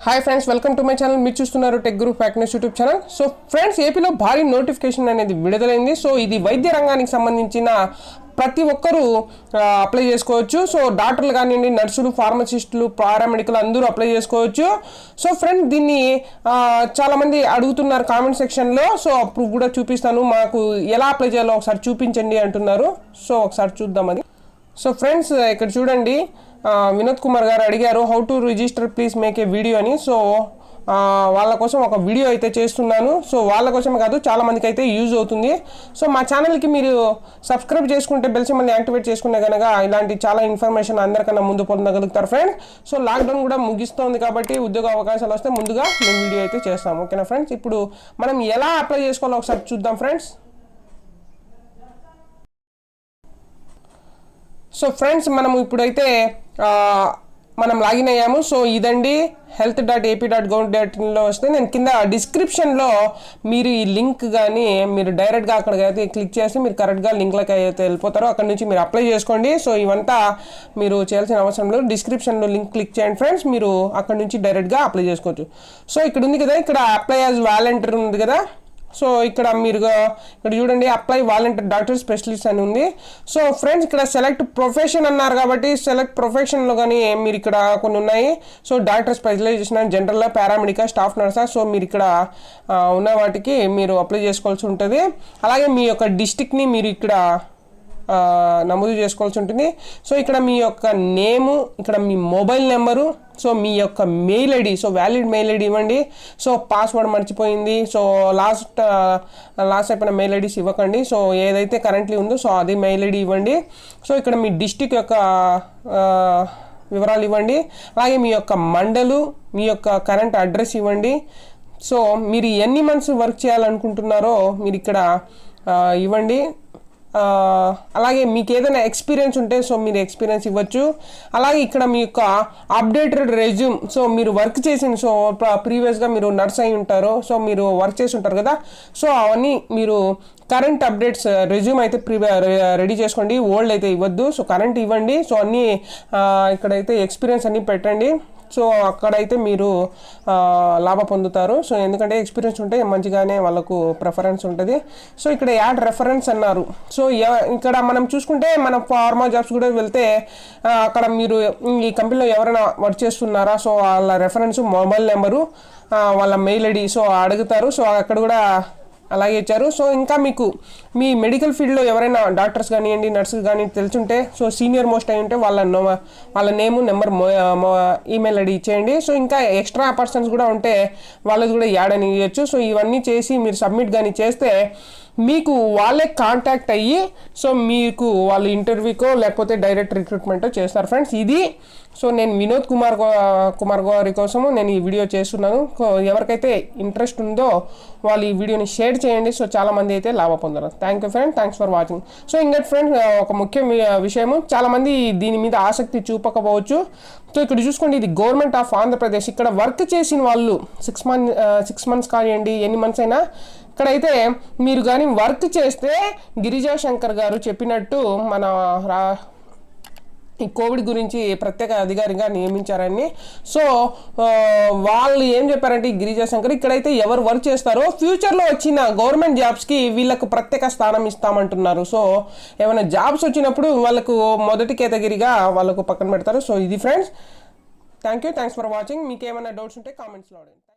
Hi friends, welcome to my channel. మీరు చూస్తున్నారు tech Guru fact news YouTube channel. So friends, ఏపీలో భారీ notification అనేది విడుదలైంది. సో ఇది వైద్య రంగానికి సంబంధించిన ప్రతి ఒక్కరూ అప్లై చేసుకోవచ్చు. సో డాక్టర్లు కానివ్వండి, నర్సులు, ఫార్మసిస్టులు, పారామెడికల్ అందరూ అప్లై చేసుకోవచ్చు. సో ఫ్రెండ్స్, దీన్ని చాలామంది అడుగుతున్నారు కామెంట్ సెక్షన్లో. సో అప్పుడు కూడా చూపిస్తాను, మాకు ఎలా అప్లై చేయాలో ఒకసారి చూపించండి అంటున్నారు. సో ఒకసారి చూద్దాం అది. సో ఫ్రెండ్స్, ఇక్కడ చూడండి, వినోద్ కుమార్ గారు అడిగారు how to register please make a video అని. సో వాళ్ళ కోసం ఒక వీడియో అయితే చేస్తున్నాను. సో వాళ్ళ కోసమే కాదు, చాలా మందికి అయితే యూజ్ అవుతుంది. సో మా ఛానల్కి మీరు సబ్స్క్రైబ్ చేసుకుంటే, బెల్ సింబల్ని యాక్టివేట్ చేసుకుంటే కనుక ఇలాంటి చాలా ఇన్ఫర్మేషన్ అందరికన్నా ముందు పొందగలుగుతారు ఫ్రెండ్స్. సో లాక్డౌన్ కూడా ముగిస్తుంది కాబట్టి ఉద్యోగ అవకాశాలు వస్తే ముందుగా మేము వీడియో అయితే చేస్తాము. ఓకేనా ఫ్రెండ్స్, ఇప్పుడు మనం ఎలా అప్లై చేసుకోవాలో ఒకసారి చూద్దాం ఫ్రెండ్స్. సో ఫ్రెండ్స్, మనం ఇప్పుడైతే మనం లాగిన్ అయ్యాము. సో ఇదండి health.ap.gov.in వస్తే నేను కింద డిస్క్రిప్షన్లో మీరు ఈ లింక్ కానీ మీరు డైరెక్ట్గా అక్కడికి అయితే క్లిక్ చేసి మీరు కరెక్ట్గా లింక్లోకి అయితే వెళ్ళిపోతారో అక్కడ నుంచి మీరు అప్లై చేసుకోండి. సో ఇవంతా మీరు చేయాల్సిన అవసరం లేదు, డిస్క్రిప్షన్లో లింక్ క్లిక్ చేయండి ఫ్రెండ్స్, మీరు అక్కడ నుంచి డైరెక్ట్గా అప్లై చేసుకోవచ్చు. సో ఇక్కడ ఉంది కదా, ఇక్కడ అప్లై యాజ్ వాలంటీర్ ఉంది కదా. సో ఇక్కడ మీరు ఇక్కడ చూడండి, అప్లై వాలంటీర్ డాక్టర్ స్పెషలిస్ట్ అని ఉంది. సో ఫ్రెండ్స్, ఇక్కడ సెలెక్ట్ ప్రొఫెషన్ అన్నారు కాబట్టి సెలెక్ట్ ప్రొఫెషన్లో కానీ మీరు ఇక్కడ కొన్ని ఉన్నాయి. So doctor specialization, general, paramedical, staff నర్సా. సో మీరు ఇక్కడ ఉన్న వాటికి మీరు అప్లై చేసుకోవాల్సి ఉంటుంది. అలాగే మీ యొక్క డిస్టిక్ని మీరు ఇక్కడ నమోదు చేసుకోవాల్సి ఉంటుంది. సో ఇక్కడ మీ యొక్క నేము, ఇక్కడ మీ మొబైల్ నెంబరు, సో మీ యొక్క mail ID, so valid mail ID ఇవ్వండి. సో పాస్వర్డ్ మర్చిపోయింది, సో లాస్ట్ అయిపోయిన మెయిల్ ఐడీస్ ఇవ్వకండి. సో ఏదైతే కరెంట్లీ ఉందో సో అది మెయిల్ ఐడి ఇవ్వండి. సో ఇక్కడ మీ డిస్టిక్ యొక్క వివరాలు ఇవ్వండి. అలాగే మీ యొక్క మండలు, మీ యొక్క కరెంట్ అడ్రస్ ఇవ్వండి. సో మీరు ఎన్ని మంత్స్ వర్క్ చేయాలనుకుంటున్నారో మీరు ఇక్కడ ఇవ్వండి. అలాగే మీకు ఏదైనా ఎక్స్పీరియన్స్ ఉంటే సో మీరు ఎక్స్పీరియన్స్ ఇవ్వచ్చు. అలాగే ఇక్కడ మీ యొక్క అప్డేటెడ్ రెజ్యూమ్, సో మీరు వర్క్ చేసిన, సో ప్రీవియస్గా మీరు నర్స్ అయి ఉంటారు, సో మీరు వర్క్ చేసి ఉంటారు కదా. సో అవన్నీ మీరు కరెంట్ అప్డేట్స్ రెజ్యూమ్ అయితే రెడీ చేసుకోండి, ఓల్డ్ అయితే ఇవ్వద్దు. సో కరెంట్ ఇవ్వండి. సో అన్నీ ఇక్కడైతే ఎక్స్పీరియన్స్ అన్నీ పెట్టండి. సో అక్కడైతే మీరు లాభ పొందుతారు. సో ఎందుకంటే ఎక్స్పీరియన్స్ ఉంటే మంచిగానే వాళ్ళకు ప్రిఫరెన్స్ ఉంటుంది. సో ఇక్కడ యాడ్ రెఫరెన్స్ అన్నారు. సో ఇక్కడ మనం చూసుకుంటే మన ఫార్మా జాబ్స్ కూడా వెళ్తే అక్కడ మీరు ఈ కంపెనీలో ఎవరైనా వర్క్ చేస్తున్నారా, సో వాళ్ళ రెఫరెన్స్, మొబైల్ నెంబరు, వాళ్ళ మెయిల్ ఐడి సో అడుగుతారు. సో అక్కడ కూడా అలాగే ఇచ్చారు. సో ఇంకా మీకు మీ మెడికల్ ఫీల్డ్లో ఎవరైనా డాక్టర్స్ కానివ్వండి, నర్సెస్ కానీ తెలుసుంటే, సో సీనియర్ మోస్ట్ అయి ఉంటే వాళ్ళ నేము, నెంబర్, ఈమెయిల్ ఐడి ఇచ్చేయండి. సో ఇంకా ఎక్స్ట్రా పర్సన్స్ కూడా ఉంటే వాళ్ళది కూడా యాడ్ అని ఇవ్వచ్చు. సో ఇవన్నీ చేసి మీరు సబ్మిట్ కానీ చేస్తే మీకు వాళ్ళే కాంటాక్ట్ అయ్యి సో మీకు వాళ్ళు ఇంటర్వ్యూకో లేకపోతే డైరెక్ట్ రిక్రూట్మెంటో చేస్తారు ఫ్రెండ్స్. ఇది సో నేను వినోద్ కుమార్ గారి కోసము నేను ఈ వీడియో చేస్తున్నాను. ఎవరికైతే ఇంట్రెస్ట్ ఉందో వాళ్ళు ఈ వీడియోని షేర్ చేయండి. సో చాలామంది అయితే లాభ పొందరు. Thank you friend, thanks for watching. So ఇంకా ఫ్రెండ్స్, ఒక ముఖ్య విషయము, చాలామంది దీని మీద ఆసక్తి చూపకపోవచ్చు. సో ఇక్కడ చూసుకోండి, ఇది గవర్నమెంట్ ఆఫ్ ఆంధ్రప్రదేశ్. ఇక్కడ వర్క్ చేసిన వాళ్ళు 6 months కానివ్వండి, ఎన్ని మంత్స్ అయినా ఇక్కడైతే మీరు కానీ వర్క్ చేస్తే గిరిజా శంకర్ గారు చెప్పినట్టు మన ఈ కోవిడ్ గురించి ప్రత్యేక అధికారిగా నియమించారని. సో వాళ్ళు ఏం చెప్పారంటే, ఈ గిరిజా శంకర్ ఇక్కడైతే ఎవరు వర్క్ చేస్తారో ఫ్యూచర్లో వచ్చిన గవర్నమెంట్ జాబ్స్కి వీళ్ళకు ప్రత్యేక స్థానం ఇస్తామంటున్నారు. సో ఏమైనా జాబ్స్ వచ్చినప్పుడు వాళ్ళకు మొదటి కేటగిరీగా వాళ్ళకు పక్కన పెడతారు. సో ఇది friends, thank you, thanks for watching. మీకు ఏమైనా డౌట్స్ ఉంటే కామెంట్స్లో అడగండి.